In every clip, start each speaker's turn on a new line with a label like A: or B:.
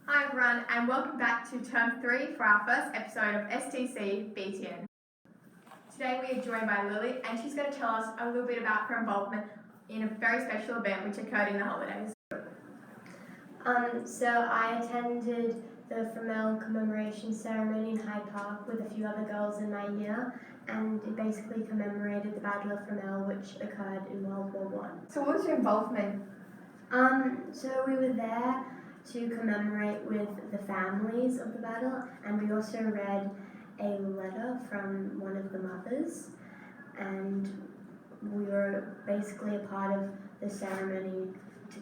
A: Hi everyone, and welcome back to Term 3 for our first episode of STC BTN. Today we are joined by Lily, and she's going to tell us a little bit about her involvement in a very special event which occurred in the holidays.
B: So I attended the Fromelles Commemoration Ceremony in Hyde Park with a few other girls in my year, and it basically commemorated the Battle of Fromelles, which occurred in World War I.
A: So what was your involvement?
B: So we were there to commemorate with the families of the battle, and we also read a letter from one of the mothers, and we were basically a part of the ceremony to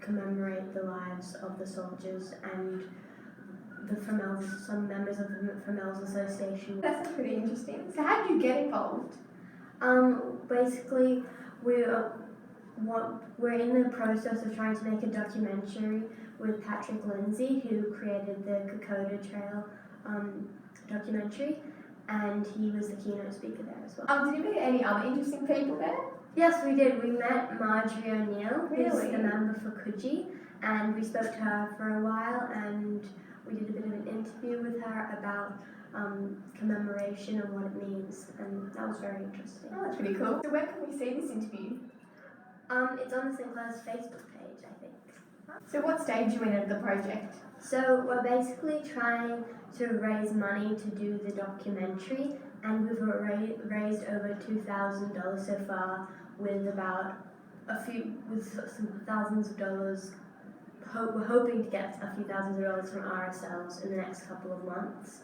B: commemorate the lives of the soldiers and the Fromelles, some members of the Fromelles Association.
A: That's pretty interesting. So how did you get involved?
B: Basically, we're in the process of trying to make a documentary with Patrick Lindsay, who created the Kokoda Trail documentary, and he was the keynote speaker there as well.
A: Did you meet any other interesting people there?
B: Yes, we did. We met Marjorie O'Neill, who's
A: Really?
B: the member for Coogee, and we spoke to her for a while, and we did a bit of an interview with her about commemoration and what it means, and that was very interesting.
A: Oh, that's pretty cool. So where can we see this interview?
B: It's on the Sinclair's Facebook page, I think.
A: So what stage are you in of the project?
B: So we're basically trying to raise money to do the documentary, and we've raised over $2,000 so far, with about some thousands of dollars. We're hoping to get a few thousands of dollars from ourselves in the next couple of months,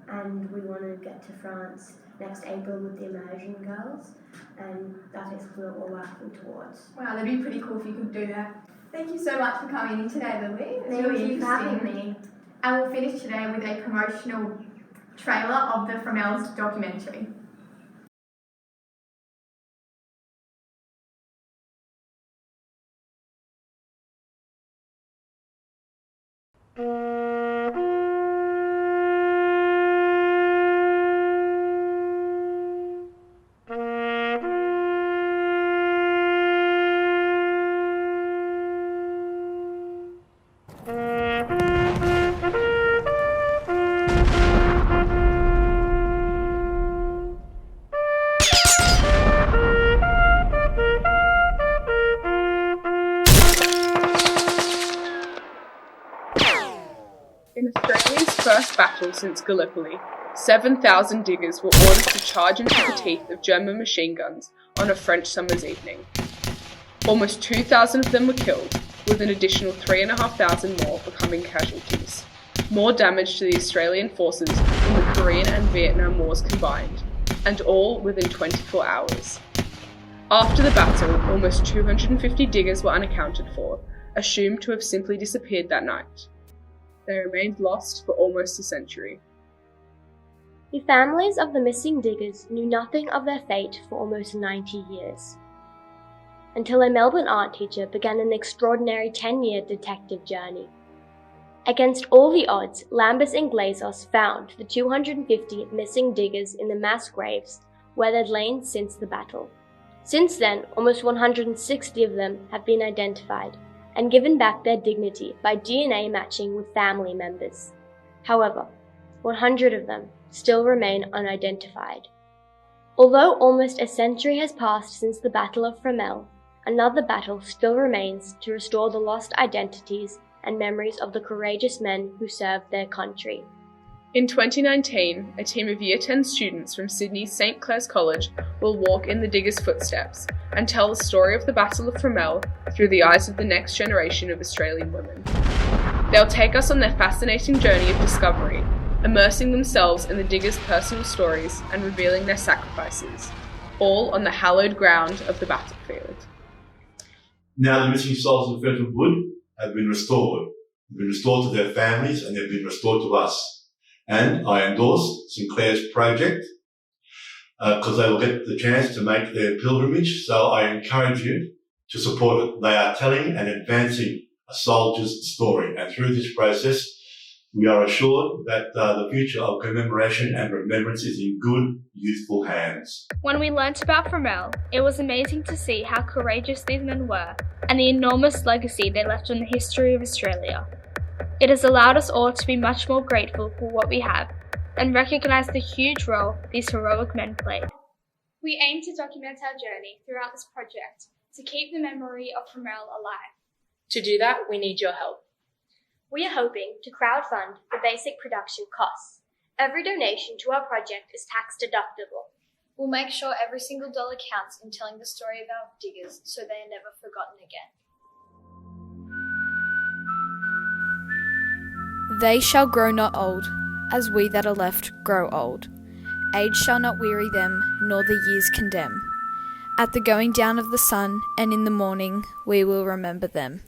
B: and we want to get to France next April with the Immersion Girls, and that is what we're working towards.
A: Wow, that'd be pretty cool if you could do that. Thank you so much for coming in today, Lily. It's
B: Thank
A: really
B: you for
A: interesting.
B: having me.
A: And we'll finish today with a promotional trailer of the Fromelles documentary.
C: In Australia's first battle since Gallipoli, 7,000 diggers were ordered to charge into the teeth of German machine guns on a French summer's evening. Almost 2,000 of them were killed, with an additional 3,500 more becoming casualties. More damage to the Australian forces than the Korean and Vietnam Wars combined, and all within 24 hours. After the battle, almost 250 diggers were unaccounted for, assumed to have simply disappeared that night. They remained lost for almost a century.
D: The families of the missing diggers knew nothing of their fate for almost 90 years, until a Melbourne art teacher began an extraordinary 10-year detective journey. Against all the odds, Lambus and Glazos found the 250 missing diggers in the mass graves where they'd lain since the battle. Since then, almost 160 of them have been identified and given back their dignity by DNA matching with family members. However, 100 of them still remain unidentified. Although almost a century has passed since the Battle of Fromelles, another battle still remains to restore the lost identities and memories of the courageous men who served their country.
C: In 2019, a team of Year 10 students from Sydney's St Clair's College will walk in the diggers' footsteps and tell the story of the Battle of Fromelles through the eyes of the next generation of Australian women. They'll take us on their fascinating journey of discovery, immersing themselves in the diggers' personal stories and revealing their sacrifices, all on the hallowed ground of the battlefield.
E: Now the missing souls of Federal Wood have been restored. They've been restored to their families and they've been restored to us. And I endorse Sinclair's project because they will get the chance to make their pilgrimage. So I encourage you to support it. They are telling and advancing a soldier's story. And through this process, we are assured that the future of commemoration and remembrance is in good, youthful hands.
F: When we learnt about Fromelles, it was amazing to see how courageous these men were and the enormous legacy they left on the history of Australia. It has allowed us all to be much more grateful for what we have and recognise the huge role these heroic men played.
G: We aim to document our journey throughout this project to keep the memory of Fromelles alive.
C: To do that, we need your help.
D: We are hoping to crowdfund the basic production costs. Every donation to our project is tax deductible.
G: We'll make sure every single dollar counts in telling the story of our diggers so they are never forgotten again.
H: They shall grow not old, as we that are left grow old. Age shall not weary them, nor the years condemn. At the going down of the sun, and in the morning, we will remember them.